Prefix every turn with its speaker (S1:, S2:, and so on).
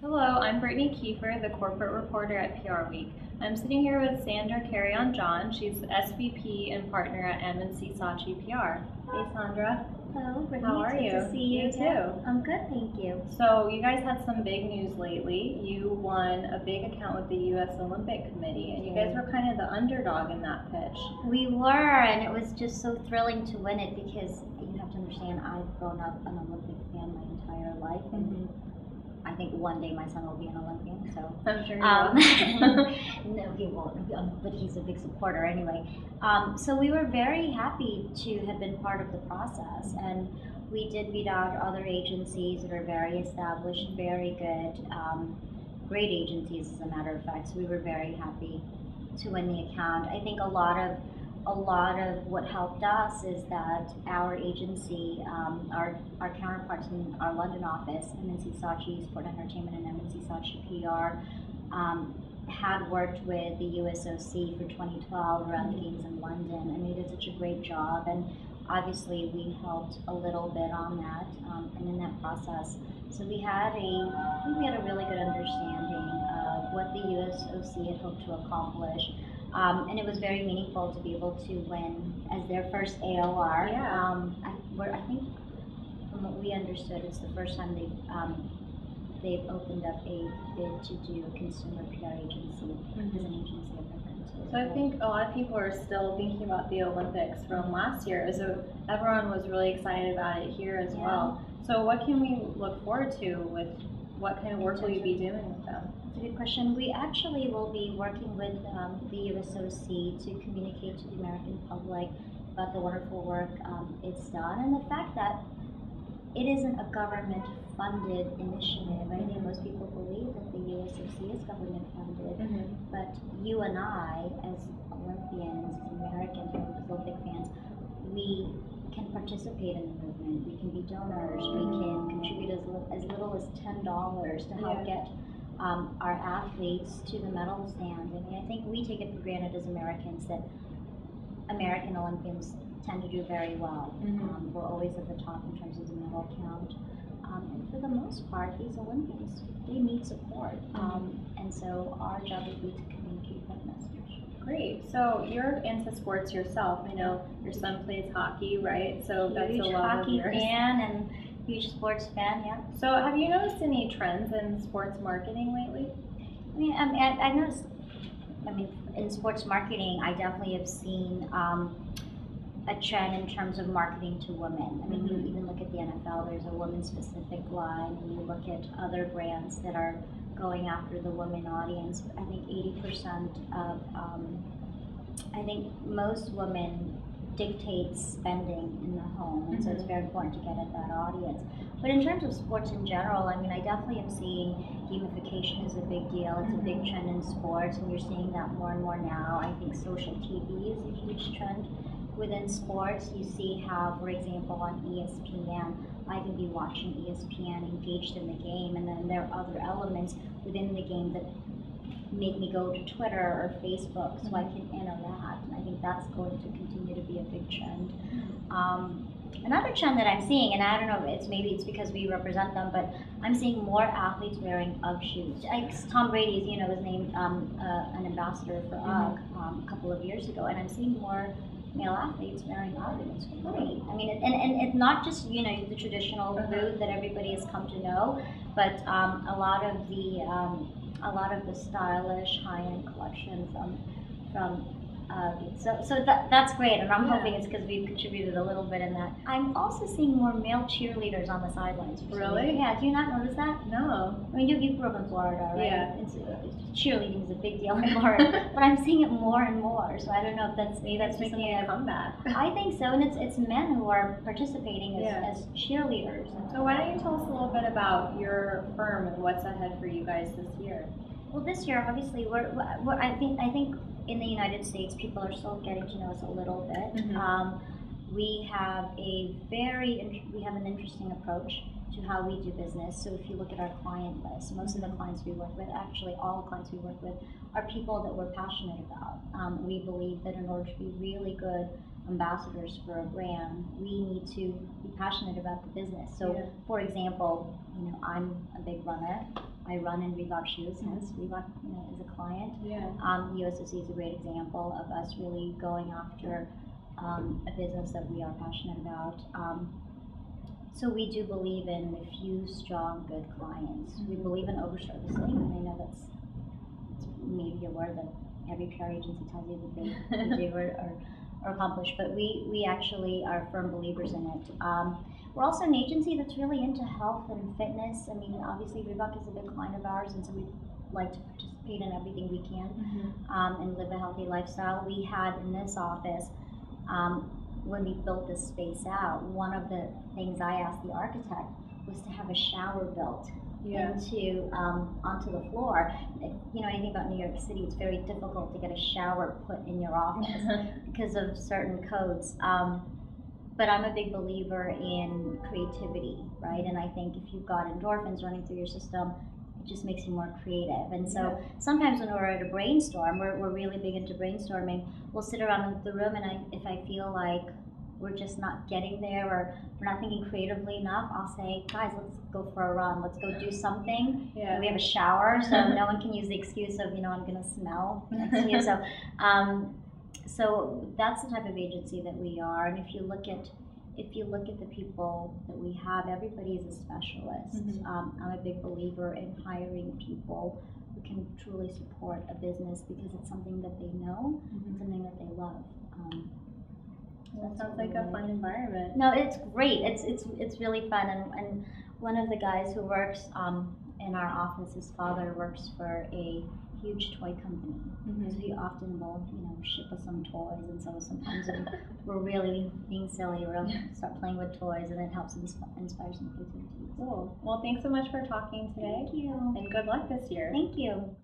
S1: Hello, I'm Brittaney Kiefer, the corporate reporter at PRWeek. I'm sitting here with Sandra Carreon-John. She's SVP and partner at M&C Saatchi PR. Hey, Sandra.
S2: Hello, Brittaney.
S1: How are
S2: It's
S1: you?
S2: good to see you.
S1: You too.
S2: I'm good, thank you.
S1: So you guys had some big news lately. You won a big account with the U.S. Olympic Committee, and you guys were kind of the underdog in that pitch.
S2: We were, and it was just so thrilling to win it because you have to understand I've grown up an Olympic fan my entire life, and I think one day my son will be an Olympian. So
S1: I'm sure he will.
S2: No, he won't, but he's a big supporter anyway. So we were very happy to have been part of the process, and we did beat out other agencies that are very established, very good, great agencies as a matter of fact. So we were very happy to win the account. I think a lot of what helped us is that our agency, our counterparts in our London office, M&C Saatchi Sport Entertainment and M&C Saatchi PR, had worked with the USOC for 2012 around the games in London, and they did such a great job. And obviously, we helped a little bit on that, and in that process. So I think we had a really good understanding of what the USOC had hoped to accomplish. And it was very meaningful to be able to win as their first AOR.
S1: Yeah.
S2: I think from what we understood, it's the first time they've opened up a bid to do a consumer PR agency as an agency of reference.
S1: So I think a lot of people are still thinking about the Olympics from last year. So everyone was really excited about it here as well. So what can we look forward to with what kind of work will you be doing with them?
S2: That's a good question. We actually will be working with the USOC to communicate to the American public about the wonderful work it's done, and the fact that it isn't a government-funded initiative. I think most people believe that the USOC is government-funded, but you and I, as Olympians, as Americans, as Olympic fans, we can participate in the movement. We can be donors. We can contribute as little as $10 to help get our athletes to the medal stand. I mean, I think we take it for granted as Americans that American Olympians tend to do very well. We're always at the top in terms of the medal count. And for the most part, these Olympians, they need support. And so our job would be to communicate that message.
S1: Great. So you're into sports yourself. I know your son plays hockey, right? So that's a
S2: Huge
S1: love of
S2: hockey
S1: yours.
S2: fan and huge sports fan, yeah.
S1: So have you noticed any trends in sports marketing lately?
S2: I mean, I've noticed, in sports marketing, I definitely have seen a trend in terms of marketing to women. I mean, you even look at the NFL, there's a women-specific line, and you look at other brands that are going after the women audience. I think 80% of, I think most women dictate spending in the home, and so it's very important to get at that audience. But in terms of sports in general, I mean, I definitely am seeing gamification is a big deal. It's a big trend in sports, and you're seeing that more and more now. I think social TV is a huge trend within sports. You see how, for example, on ESPN, I can be watching ESPN engaged in the game, and then there are other elements within the game that make me go to Twitter or Facebook so I can interact. And I think that's going to continue to be a big trend. Another trend that I'm seeing, and I don't know, maybe it's because we represent them, but I'm seeing more athletes wearing UGG shoes. Like Tom Brady, was named an ambassador for UGG a couple of years ago, and I'm seeing more male athletes wearing UGG, and it's great. I mean, and it's not just the traditional boot that everybody has come to know, but a lot of the stylish high-end collections from so that's great, and I'm hoping it's because we've contributed a little bit in that. I'm also seeing more male cheerleaders on the sidelines.
S1: Really?
S2: Yeah. Do you not notice that?
S1: No.
S2: I mean, you grew up in Florida, right?
S1: Yeah.
S2: Cheerleading is a big deal in Florida, but I'm seeing it more and more. So I don't know if that's
S1: making a comeback.
S2: I think so, and it's men who are participating as cheerleaders.
S1: So why don't you tell us a little bit about your firm and what's ahead for you guys this year?
S2: Well, this year, obviously, I think in the United States, people are still getting to know us a little bit. We have an interesting approach to how we do business. So if you look at our client list, most of the clients we work with, actually all the clients we work with, are people that we're passionate about. We believe that in order to be really good ambassadors for a brand, we need to be passionate about the business. So, for example, I'm a big runner. I run in Reebok shoes, hence Reebok, is a client. USOC is a great example of us really going after a business that we are passionate about. So we do believe in a few strong, good clients. We believe in over-servicing, and I know it's maybe a word that every PR agency tells you that they do or accomplish, but we actually are firm believers in it. We're also an agency that's really into health and fitness. I mean, obviously Reebok is a big client of ours, and so we like to participate in everything we can and live a healthy lifestyle. We had in this office, when we built this space out, one of the things I asked the architect was to have a shower built into onto the floor. If you know anything about New York City, it's very difficult to get a shower put in your office because of certain codes. But I'm a big believer in creativity, right? And I think if you've got endorphins running through your system, it just makes you more creative. And so sometimes when we're at a brainstorm, we're really big into brainstorming. We'll sit around the room, and if I feel like we're just not getting there or we're not thinking creatively enough, I'll say, guys, let's go for a run. Let's go do something. And we have a shower, so no one can use the excuse of, I'm going to smell next to you. So that's the type of agency that we are. And if you look at the people that we have, everybody is a specialist. I'm a big believer in hiring people who can truly support a business because it's something that they know, and something that they love.
S1: That sounds like a fun environment.
S2: No, it's great. It's really fun. And one of the guys who works in our office, his father works for a huge toy company. So he often will, ship us some toys, and so sometimes we're really being silly, we'll start playing with toys, and it helps inspire some creativity.
S1: Cool. Well, thanks so much for talking today.
S2: Thank you.
S1: And good luck this year.
S2: Thank you.